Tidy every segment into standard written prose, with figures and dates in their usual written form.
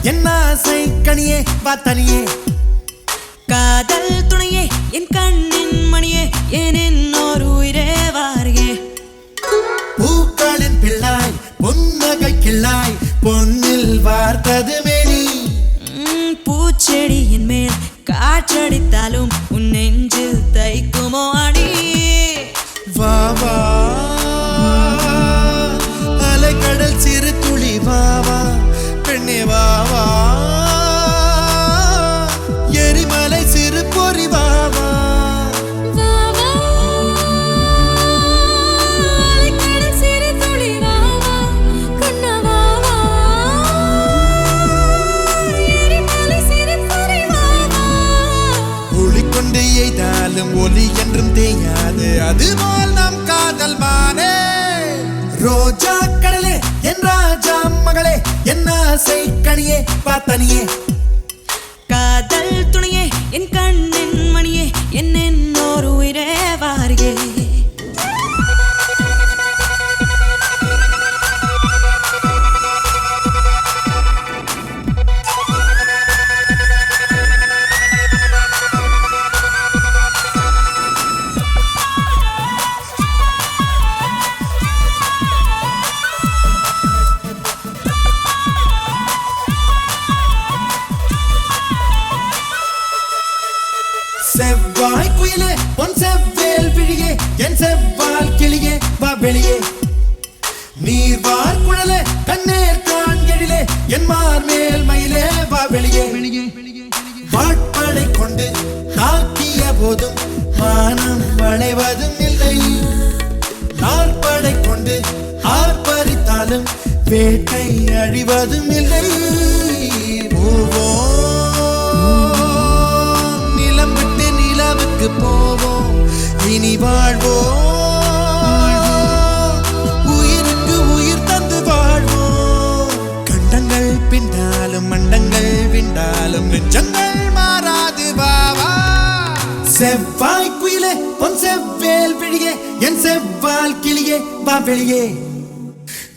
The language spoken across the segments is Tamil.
என்ன ஆசை கனியே வா தனியே காதல் துணையே என் கண்ணின் மணியே ஏன் என்னொரு உயிரே வாரியே பூக்களின் பிள்ளாய் பொன்னகை கிள்ளாய் பொன்னில் வார்த்தது மேனி பூச்செடியின் மேல் காற்றடித்தாலும் உன் நெஞ்சில் தைக்குமோ அடி வா வா அலைக்கடல் சிறு துளி வா வா பெண்ணே வா வா எரிமலை சிறு பொறி வா வா ஒலி என்றும் தேயாது அதுபோல் நம் காதல் மானே ரோஜா கடலே என் ராஜா மகளே என்ன ஆசை கனியே பார்த்தனியே காதல் துணையே என் கண்ணின் மணியே என் என்னொரு உயிரே வாரியே செவ்வாய் குயிலே பொன் செவ்வேல் விழியே என் செவ்வால் கிளியே வா வெளியே நீர்வார் குழலே கண்ணேர் கான் எழிலே என் மார் மேல் மயிலே வா வெளியே வாட்படை கொண்டு தாக்கிய போதும் மானம் வளைவதும் இல்லை நாற்படை கொண்டு ஆர்ப்பரித்தாலும் வேட்டை அழிவதும் இல்லை போவோம் இனி வாழ்வோம் உயிருக்கு உயிர் தந்து வாழ்வோம் கண்டங்கள் பின்னாலும் மண்டங்கள் விண்டாலும் நெஞ்சங்கள் மாறாது வாவா செவ்வாய் குயிலே பொன் செவ்வேல் விழியே என் செவ்வால் கிளியே வா வெளியே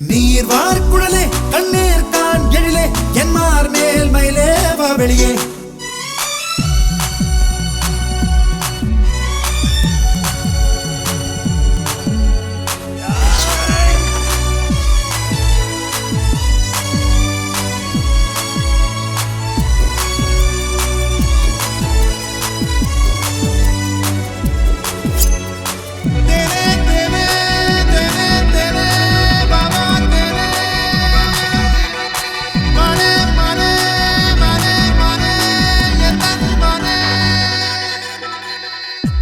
நீர்வார் குழலே கண்ணேர் கான் எழிலே என் மார் மேல் மயிலே வா வெளியே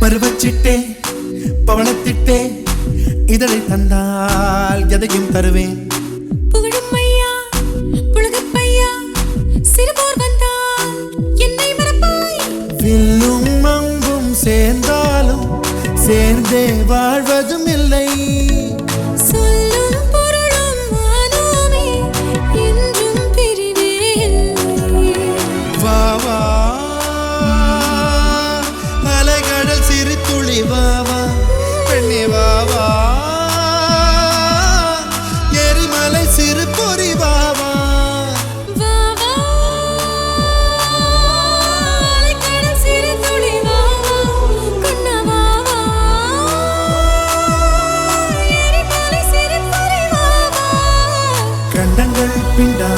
பருவச்சிட்டே பவனத்திட்டே இதழை தந்தால் எதையும் தருவேன் புகழும் ஐயா புலகப்பையா சிறுபோர் வந்தால் என்னை மறப்பாய் வில்லும் அம்பும் சேர்ந்தாலும் சேர்ந்தே வாழ்வதும் இல்லை சொல்லும் பொருளும் மானமே என்றும் பிரிவே இல்லை வா வா சிறு துளி வா வா பெண்ணே வா வா எரிமலை சிறு பொறி வா வா சிறு துளி வா வா கண்ணா வா வா எரிமலை சிறு பொறி வா வா கண்டங்கள் பிண்டா